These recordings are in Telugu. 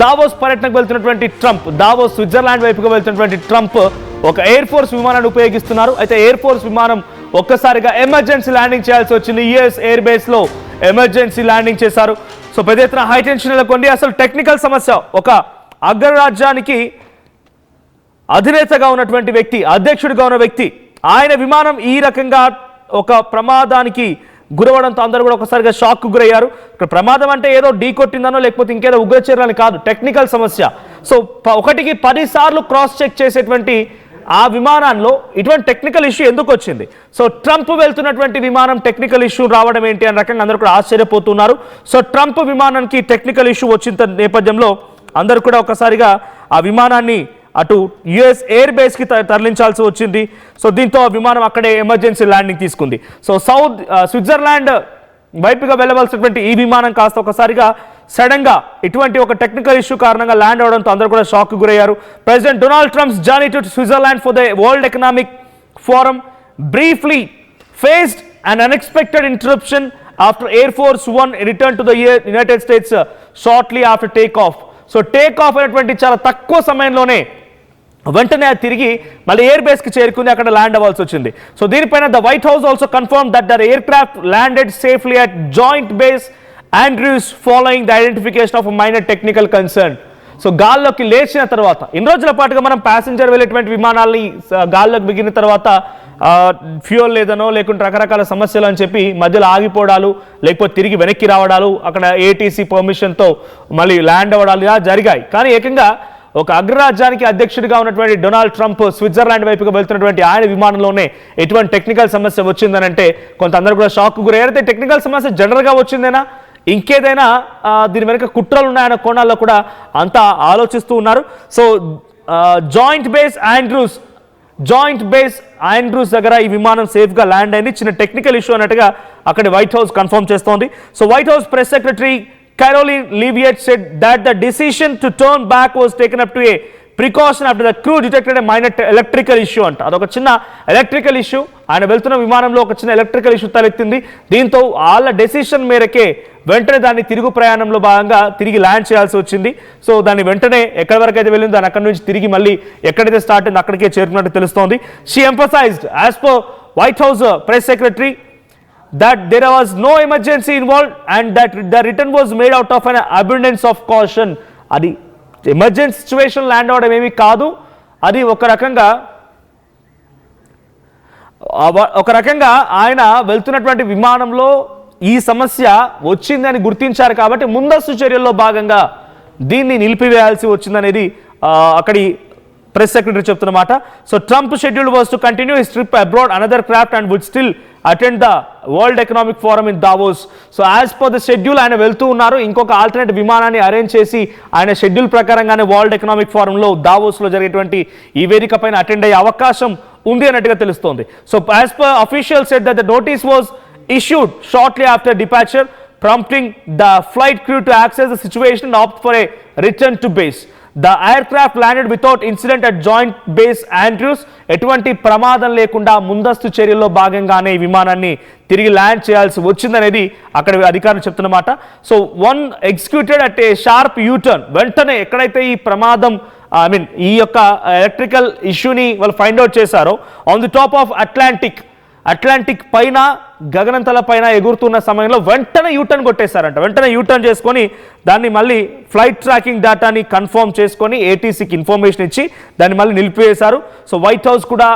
దావోస్ పర్యటనకు వెళ్తున్నటువంటి ట్రంప్, దావోస్ స్విట్జర్లాండ్ వైపుగా వెళ్తున్నటువంటి ట్రంప్ ఒక ఎయిర్ ఫోర్స్ విమానాన్ని ఉపయోగిస్తున్నారు. అయితే ఎయిర్ ఫోర్స్ విమానం ఒక్కసారిగా ఎమర్జెన్సీ ల్యాండింగ్ చేయాల్సి వచ్చింది. యుఎస్ ఎయిర్ బేస్ లో ఎమర్జెన్సీ ల్యాండింగ్ చేశారు. సో పెద్ద ఎత్తున హై టెన్షన్ నెలకొంది. అసలు టెక్నికల్ సమస్య, ఒక అగ్రరాజ్యానికి అధినేతగా ఉన్నటువంటి వ్యక్తి, అధ్యక్షుడిగా ఉన్న వ్యక్తి, ఆయన విమానం ఈ రకంగా ఒక ప్రమాదానికి గురవడంతో అందరూ కూడా ఒకసారిగా షాక్ గురయ్యారు. ఇక్కడ ప్రమాదం అంటే ఏదో ఢీ కొట్టిందనో లేకపోతే ఇంకేదో ఉగ్రచర్యలని కాదు, టెక్నికల్ సమస్య. సో 1కి 10 సార్లు క్రాస్ చెక్ చేసేటువంటి ఆ విమానంలో ఇటువంటి టెక్నికల్ ఇష్యూ ఎందుకు వచ్చింది? సో ట్రంప్ వెళ్తున్నటువంటి విమానం టెక్నికల్ ఇష్యూ రావడం ఏంటి అనే రకంగా అందరూ కూడా ఆశ్చర్యపోతున్నారు. సో ట్రంప్ విమానానికి టెక్నికల్ ఇష్యూ వచ్చిన నేపథ్యంలో అందరూ కూడా ఒకసారిగా ఆ విమానాన్ని అటు యుఎస్ ఎయిర్ బేస్కి తరలించాల్సి వచ్చింది. సో దీంతో ఆ విమానం అక్కడే ఎమర్జెన్సీ ల్యాండింగ్ తీసుకుంది. సో స్విట్జర్లాండ్ వైపుగా వెళ్ళవలసినటువంటి ఈ విమానం కాస్త ఒకసారిగా సడన్గా ఇటువంటి ఒక టెక్నికల్ ఇష్యూ కారణంగా ల్యాండ్ అవడంతో అందరూ కూడా షాక్ గురయ్యారు. President Donald Trump's journey to Switzerland for the world economic forum briefly faced an unexpected interruption after Air Force One returned to the United States shortly after takeoff. So take off అయినటువంటి చాలా తక్కువ సమయంలోనే వెంటనే తిరిగి మళ్ళీ ఎయిర్ బేస్కి చేరుకుంది, అక్కడ ల్యాండ్ అవ్వాల్సి వచ్చింది. సో దీనిపైన the White House also confirm that the aircraft landed safely at Joint Base Andrews following the identification of minor technical concern. So గాల్లోకి లేచిన తర్వాత ఇన్ని రోజుల పాటుగా మనం ప్యాసింజర్ వెళ్ళేటువంటి విమానాలని గాల్లోకి మిగిలిన తర్వాత ఫ్యూయల్ లేదనో లేకుంటే రకరకాల సమస్యలు అని చెప్పి మధ్యలో ఆగిపోవడాలు, లేకపోతే తిరిగి వెనక్కి రావడాలు, అక్కడ ఏటీసీ పర్మిషన్తో మళ్ళీ ల్యాండ్ అవ్వడాలు ఇలా జరిగాయి. కానీ ఏకంగా ఒక అగ్రరాజ్యానికి అధ్యక్షుడిగా ఉన్నటువంటి డొనాల్డ్ ట్రంప్ స్విట్జర్లాండ్ వైపుగా వెళ్తున్నటువంటి ఆయన విమానంలోనే ఎటువంటి టెక్నికల్ సమస్య వచ్చిందని అంటే కొంత అందరూ కూడా షాక్ గురయ్యారు. అయితే టెక్నికల్ సమస్య జనరల్గా వచ్చిందేనా, ఇంకేదైనా దీని వెనుక కుట్రలు ఉన్నాయన్న కోణాల్లో కూడా అంతా ఆలోచిస్తూ ఉన్నారు. సో జాయింట్ బేస్ ఆండ్రూస్ దగ్గర ఈ విమానం సేఫ్గా ల్యాండ్ అయింది. చిన్న టెక్నికల్ ఇష్యూ అన్నట్టుగా అక్కడ వైట్ హౌస్ కన్ఫర్మ్ చేస్తోంది. So white house press secretary Caroline Leavitt said that the decision to turn back was taken up to a precaution after the crew detected a minor electrical issue అంట. అదొక చిన్న ఎలక్ట్రికల్ ఇష్యూ, ఆయన వెళ్తున్న విమానంలో ఒక చిన్న ఎలక్ట్రికల్ ఇష్యూ తలెత్తింది. దీంతో వాళ్ళ డెసిషన్ మేరకే వెంటనే దాన్ని తిరుగు ప్రయాణంలో భాగంగా తిరిగి ల్యాండ్ చేయాల్సి వచ్చింది. సో దాన్ని వెంటనే ఎక్కడి వరకు అయితే వెళ్ళిందో దాని అక్కడి నుంచి తిరిగి మళ్ళీ ఎక్కడైతే స్టార్ట్ అయిందో అక్కడికే చేరుకున్నట్టు తెలుస్తోంది. She emphasised as per white house press secretary that there was no emergency involved and that the return was made out of an abundance of caution. అది ఎమర్జెన్సీ సిచ్యువేషన్ ల్యాండ్ అవడం ఏమీ కాదు, అది ఒక రకంగా ఆయన వెళ్తున్నటువంటి విమానంలో ఈ సమస్య వచ్చిందని గుర్తించారు కాబట్టి ముందస్తు చర్యల్లో భాగంగా దీన్ని నిలిపివేయాల్సి వచ్చిందనేది అక్కడి ప్రెస్ సెక్రటరీ చెప్తున్నమాట. So Trump schedule was to continue his trip abroad another craft and would still attend the world economic forum in Davos. So as per the schedule ఆయన వెళ్తూ ఉన్నారు. ఇంకొక ఆల్టర్నేట్ విమానాన్ని అరేంజ్ చేసి ఆయన షెడ్యూల్ ప్రకారంగానే వరల్డ్ ఎకనామిక్ ఫోరంలో దావోస్లో జరిగేటువంటి ఈ వేదిక పైన అటెండ్ అయ్యే అవకాశం ఉంది అన్నట్టుగా తెలుస్తోంది. So as per official said that the notice was issued shortly after departure, prompting the flight crew to access the situation and opt for a return to base. The aircraft landed without incident at Joint Base Andrews. ఎటువంటి ప్రమాదం లేకుండా ముందస్తు చర్యల్లో భాగంగానే ఈ విమానాన్ని తిరిగి ల్యాండ్ చేయాల్సి వచ్చిందనేది అక్కడ అధికారులు చెప్తున్నమాట. So one executed at a sharp U turn, వెంటనే ఎక్కడైతే ఈ ప్రమాదం ఈ యొక్క ఎలక్ట్రికల్ ఇష్యూని వాళ్ళు ఫైండ్ అవుట్ చేశారో on the top of Atlantic పైన గగనంతల పైన ఎగురుతున్న సమయంలో వెంటనే యూటర్న్ కొట్టేశారంట. వెంటనే యూటర్న్ చేసుకొని దాన్ని మళ్ళీ ఫ్లైట్ ట్రాకింగ్ డేటాని కన్ఫర్మ్ చేసుకొని ఏటీసీకి ఇన్ఫర్మేషన్ ఇచ్చి దాన్ని మళ్ళీ నిలిపివేశారు. సో వైట్ హౌస్ కూడా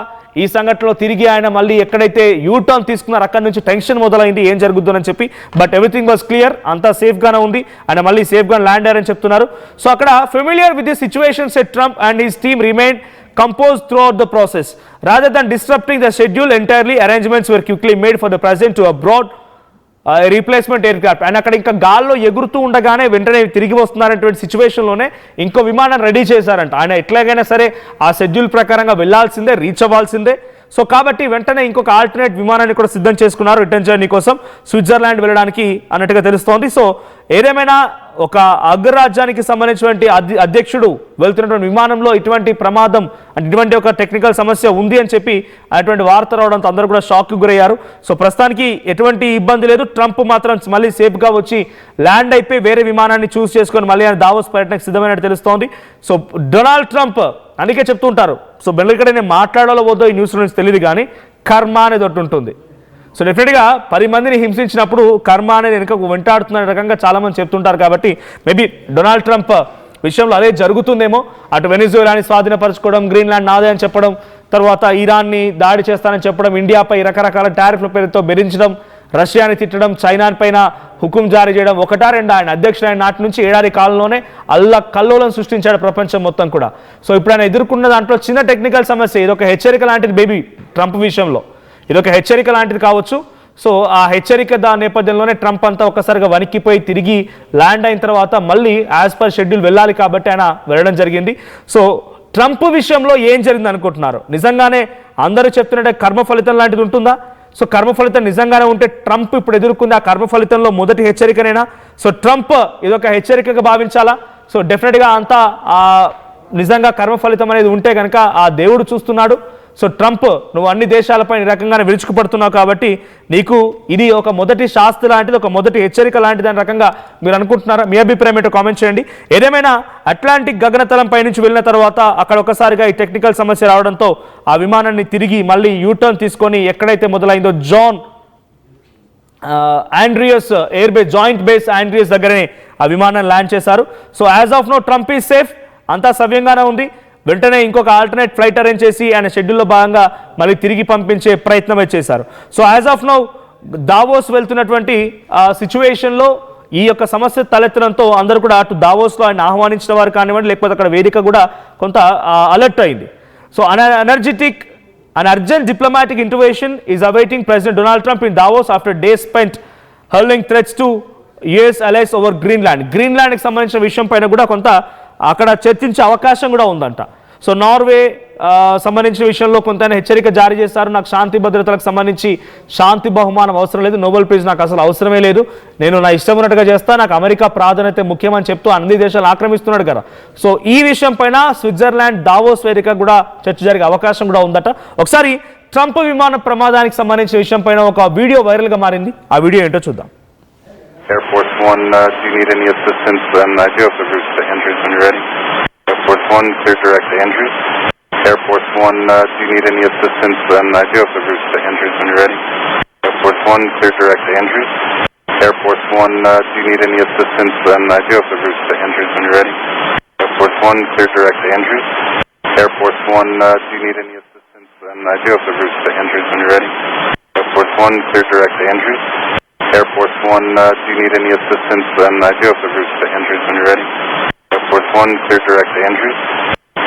ఈ సంఘటనలో తిరిగి ఆయన మళ్ళీ ఎక్కడైతే యూటర్న్ తీసుకున్నారో అక్కడి నుంచి టెన్షన్ మొదలైంది ఏం జరుగుతుందని చెప్పి. బట్ ఎవ్రీథింగ్ వాజ్ క్లియర్, అంతా సేఫ్గానే ఉంది, ఆయన మళ్ళీ సేఫ్గా ల్యాండ్ అయ్యారని చెప్తున్నారు. సో అక్కడ familiar with the situation set Trump and his team remain composed throughout the process. Rather than disrupting the schedule entirely, arrangements were quickly made for the president to abroad replacement air craft. ఆయన అక్కడ ఇంకా గాల్లో ఎగురుతూ ఉండగానే వెంటనే తిరిగి వస్తున్నారనేటువంటి సిచ్యువేషన్లోనే ఇంకో విమానం రెడీ చేశారంట. ఆయన ఎట్లాగైనా సరే ఆ షెడ్యూల్ ప్రకారంగా వెళ్లాల్సిందే, రీచ్ అవ్వాల్సిందే. సో కాబట్టి వెంటనే ఇంకొక ఆల్టర్నేట్ విమానాన్ని కూడా సిద్ధం చేసుకున్నారు రిటర్న్ జర్నీ కోసం స్విట్జర్లాండ్ వెళ్ళడానికి అన్నట్టుగా తెలుస్తోంది. సో ఏదేమైనా ఒక అగ్రరాజ్యానికి సంబంధించినటువంటి అధ్యక్షుడు వెళ్తున్నటువంటి విమానంలో ఇటువంటి ప్రమాదం అంటే ఇటువంటి ఒక టెక్నికల్ సమస్య ఉంది అని చెప్పి అటువంటి వార్త రావడంతో అందరూ కూడా షాక్కి గురయ్యారు. సో ప్రస్తుతానికి ఎటువంటి ఇబ్బంది లేదు. ట్రంప్ మాత్రం మళ్ళీ సేఫ్గా వచ్చి ల్యాండ్ అయిపోయి వేరే విమానాన్ని చూస్ చేసుకొని మళ్ళీ ఆయన దావోస్ పర్యటనకు సిద్ధమైనట్టు తెలుస్తోంది. సో డొనాల్డ్ ట్రంప్ అందుకే చెప్తుంటారు, సో ఇక్కడ నేను మాట్లాడాలో వద్దో ఈ న్యూస్ నుంచి తెలియదు కానీ కర్మ అనేది ఒకటి ఉంటుంది. సో డెఫినెట్గా 10 మందిని హింసించినప్పుడు కర్మ అనేది వెనుకకు వెంటాడుతున్న రకంగా చాలామంది చెప్తుంటారు. కాబట్టి మేబీ డొనాల్డ్ ట్రంప్ విషయంలో అదే జరుగుతుందేమో. అటు వెనిజులాని స్వాధీనపరచుకోవడం, గ్రీన్లాండ్ నాదే అని చెప్పడం, తర్వాత ఇరాన్ని దాడి చేస్తానని చెప్పడం, ఇండియాపై రకరకాల టారిఫ్ల పేరుతో బెదిరించడం, రష్యాని తిట్టడం, చైనా పైన హుకుం జారీ చేయడం, ఒకటా రెండా ఆయన అధ్యక్షుడైన నాటి నుంచి ఏడాది కాలంలోనే కల్లోలం సృష్టించాడు ప్రపంచం మొత్తం కూడా. సో ఇప్పుడు ఆయన ఎదుర్కొన్న దాంట్లో చిన్న టెక్నికల్ సమస్య, ఇదొక హెచ్చరిక లాంటిది బేబీ ట్రంప్ విషయంలో, ఇదొక హెచ్చరిక లాంటిది కావచ్చు. సో ఆ హెచ్చరిక నేపథ్యంలోనే ట్రంప్ అంతా ఒక్కసారిగా వణికిపోయి తిరిగి ల్యాండ్ అయిన తర్వాత మళ్ళీ యాజ్ పర్ షెడ్యూల్ వెళ్ళాలి కాబట్టి ఆయన వెళ్ళడం జరిగింది. సో ట్రంప్ విషయంలో ఏం జరిగింది అనుకుంటున్నారు? నిజంగానే అందరూ చెప్తున్నట్టే కర్మ ఫలితం లాంటిది ఉంటుందా? సో కర్మ ఫలితం నిజంగానే ఉంటే ట్రంప్ ఇప్పుడు ఎదుర్కొంది ఆ కర్మ ఫలితంలో మొదటి హెచ్చరికనేనా? సో ట్రంప్ ఇదొక హెచ్చరికగా భావించాలా? సో డెఫినెట్గా అంతా నిజంగా కర్మ ఫలితం అనేది ఉంటే కనుక ఆ దేవుడు చూస్తున్నాడు. సో ట్రంప్ నువ్వు అన్ని దేశాలపై ఈ రకంగానే విరుచుకుపడుతున్నావు కాబట్టి నీకు ఇది ఒక మొదటి శాస్త్ర లాంటిది, ఒక మొదటి హెచ్చరిక లాంటిది అని రకంగా మీరు అనుకుంటున్నారా? మీ అభిప్రాయం ఏంటో కామెంట్ చేయండి. ఏదేమైనా అట్లాంటిక్ గగనతలం పైనుంచి వెళ్ళిన తర్వాత అక్కడ ఒకసారిగా ఈ టెక్నికల్ సమస్య రావడంతో ఆ విమానాన్ని తిరిగి మళ్ళీ యూటర్న్ తీసుకొని ఎక్కడైతే మొదలైందో John Andrews air base, joint base Andrews దగ్గరనే ఆ విమానాన్ని ల్యాండ్ చేశారు. So as of now Trump is safe, అంతా సవ్యంగానే ఉంది. వెంటనే ఇంకొక ఆల్టర్నేట్ ఫ్లైట్ అరేంజ్ చేసి ఆయన షెడ్యూల్లో భాగంగా మళ్ళీ తిరిగి పంపించే ప్రయత్నం చేశారు. So as of now Davos వెళ్తున్నటువంటి సిచ్యువేషన్లో ఈ యొక్క సమస్య తలెత్తడంతో అందరూ కూడా అటు దావోస్లో ఆయన ఆహ్వానించిన వారు కానివ్వండి, లేకపోతే అక్కడ వేదిక కూడా కొంత అలర్ట్ అయింది. So an urgent diplomatic intervention is awaiting President Donald Trump in Davos after days spent hurling threats to US allies over Greenland. గ్రీన్లాండ్కి సంబంధించిన విషయం పైన కూడా కొంత అక్కడ చర్చించే అవకాశం కూడా ఉందంట. సో నార్వే సంబంధించిన విషయంలో కొంత హెచ్చరిక జారీ చేశారు. నాకు శాంతి భద్రతలకు సంబంధించి శాంతి బహుమానం అవసరం లేదు, నోబెల్ ప్రైజ్ నాకు అసలు అవసరమే లేదు, నేను నా ఇష్టం ఉన్నట్టుగా చేస్తా, నాకు అమెరికా ప్రాధాన్యత ముఖ్యమని చెప్తూ అన్ని దేశాలు ఆక్రమిస్తున్నాడు కదా. సో ఈ విషయం పైన స్విట్జర్లాండ్ దావోస్ వేదిక కూడా చర్చ జరిగే అవకాశం కూడా ఉందట. ఒకసారి ట్రంప్ విమాన ప్రమాదానికి సంబంధించిన విషయం పైన ఒక వీడియో వైరల్గా మారింది. ఆ వీడియో ఏంటో చూద్దాం. Air Force One, do you need any assistance? I do have the routes to Andrews when you're ready. Air Force One, clear direct to Andrews. Air Force One, do you need any assistance? I do have the routes to Andrews when you're ready. Air Force One, clear direct to Andrews. Air Force One, do you need any assistance? I do have the routes to Andrews when you're ready. Air Force One, clear direct to Andrews. Air Force One, do you need any assistance? I do have the routes to Andrews when you're ready. Air Force One, clear direct to Andrews. Air Force One, do you need any assistance? I do have the routes to Andrews when you're ready. Air Force One, clear direct to Andrews.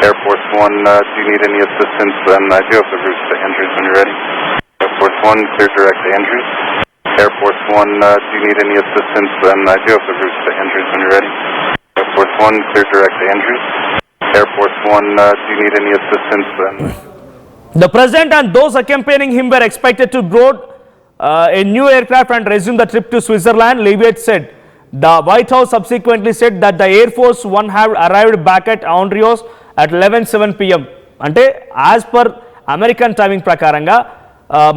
Air Force One, do you need any assistance? I do have the routes to Andrews when you're ready. Air Force One, clear direct to Andrews. Air Force One, do you need any assistance? I do have the routes to Andrews when you're ready. Air Force One, clear direct to Andrews. Air Force One, do you need any assistance? The president and those accompanying him were expected to board a new aircraft and resume the trip to Switzerland, Leavitt said. The White House subsequently said that the Air Force One had arrived back at Andrews at 11:07 p.m. అంటే యాజ్ పర్ అమెరికన్ టైమింగ్ ప్రకారంగా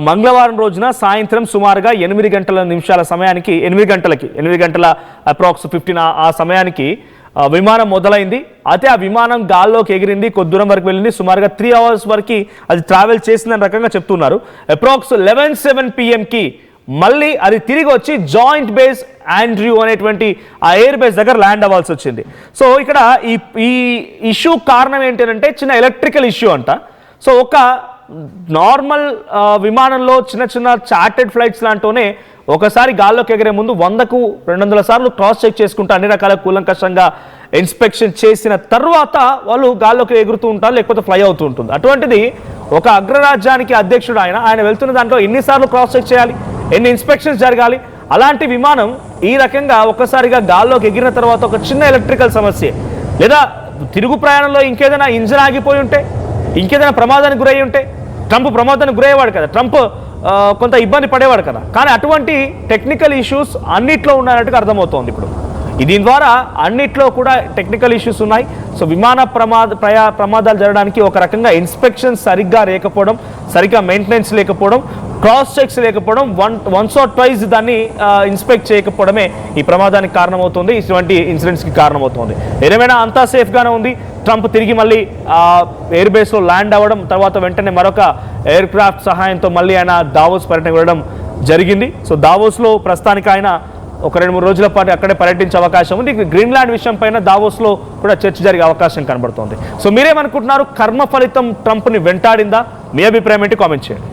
మంగళవారం రోజున సాయంత్రం సుమారుగా 8 గంటల సమయానికి 8 గంటల అప్రాక్స్ 15 ఆ సమయానికి విమానం మొదలైంది. అయితే ఆ విమానం గాల్లోకి ఎగిరింది, కొద్ది దూరం వరకు వెళ్ళింది, సుమారుగా 3 అవర్స్ వరకు అది ట్రావెల్ చేసిందని రకంగా చెప్తున్నారు. అప్రాక్స్ 11:07 p.m.కి మళ్ళీ అది తిరిగి వచ్చి జాయింట్ బేస్ ఆండ్రియూ అనేటువంటి ఆ ఎయిర్ బేస్ దగ్గర ల్యాండ్ అవ్వాల్సి వచ్చింది. సో ఇక్కడ ఈ ఇష్యూ కారణం ఏంటంటే చిన్న ఎలక్ట్రికల్ ఇష్యూ అంట. సో ఒక నార్మల్ విమానంలో చిన్న చార్టెడ్ ఫ్లైట్స్ లాంటినే ఒకసారి గాల్లోకి ఎగిరే ముందు 100కు 200 సార్లు క్రాస్ చెక్ చేసుకుంటూ అన్ని రకాల కూలంకషంగా ఇన్స్పెక్షన్ చేసిన తర్వాత వాళ్ళు గాల్లోకి ఎగురుతూ ఉంటారు, లేకపోతే ఫ్లై అవుతూ ఉంటుంది. అటువంటిది ఒక అగ్రరాజ్యానికి అధ్యక్షుడు ఆయన వెళ్తున్న దాంట్లో ఎన్నిసార్లు క్రాస్ చెక్ చేయాలి, ఎన్ని ఇన్స్పెక్షన్స్ జరగాలి? అలాంటి విమానం ఈ రకంగా ఒక్కసారిగా గాల్లోకి ఎగిరిన తర్వాత ఒక చిన్న ఎలక్ట్రికల్ సమస్య లేదా తిరుగు ప్రయాణంలో ఇంకేదైనా ఇంజిన్ ఆగిపోయి ఉంటే, ఇంకేదైనా ప్రమాదానికి గురై ఉంటే, ట్రంప్ ప్రమాదానికి గురయ్యేవాడు కదా, ట్రంప్ కొంత ఇబ్బంది పడేవాడు కదా. కానీ అటువంటి టెక్నికల్ ఇష్యూస్ అన్నిట్లో ఉన్నాయన్నట్టుగా అర్థమవుతోంది ఇప్పుడు. దీని ద్వారా అన్నిట్లో కూడా టెక్నికల్ ఇష్యూస్ ఉన్నాయి. సో విమాన ప్రమాదాలు జరగడానికి ఒక రకంగా ఇన్స్పెక్షన్ సరిగ్గా లేకపోవడం, సరిగ్గా మెయింటెనెన్స్ లేకపోవడం, క్రాస్ చెక్స్ లేకపోవడం, వన్స్ ఆర్ ట్వైస్ దాన్ని ఇన్స్పెక్ట్ చేయకపోవడమే ఈ ప్రమాదానికి కారణమవుతుంది, ఇటువంటి ఇన్సిడెంట్స్కి కారణమవుతుంది. ఏదేమైనా అంతా సేఫ్గానే ఉంది. ట్రంప్ తిరిగి మళ్ళీ ఎయిర్ బేస్లో ల్యాండ్ అవ్వడం, తర్వాత వెంటనే మరొక ఎయిర్ క్రాఫ్ట్ సహాయంతో మళ్ళీ ఆయన దావోస్ పర్యటన వెళ్ళడం జరిగింది. సో దావోస్లో ప్రస్తుతానికి ఆయన ఒక 2-3 రోజుల పాటు అక్కడే పర్యటించే అవకాశం ఉంది. గ్రీన్లాండ్ విషయం పైన దావోస్లో కూడా చర్చ జరిగే అవకాశం కనబడుతోంది. సో మీరేమనుకుంటున్నారు? కర్మ ఫలితం ట్రంప్ని వెంటాడిందా? మీ అభిప్రాయం ఏంటి? కామెంట్ చేయండి.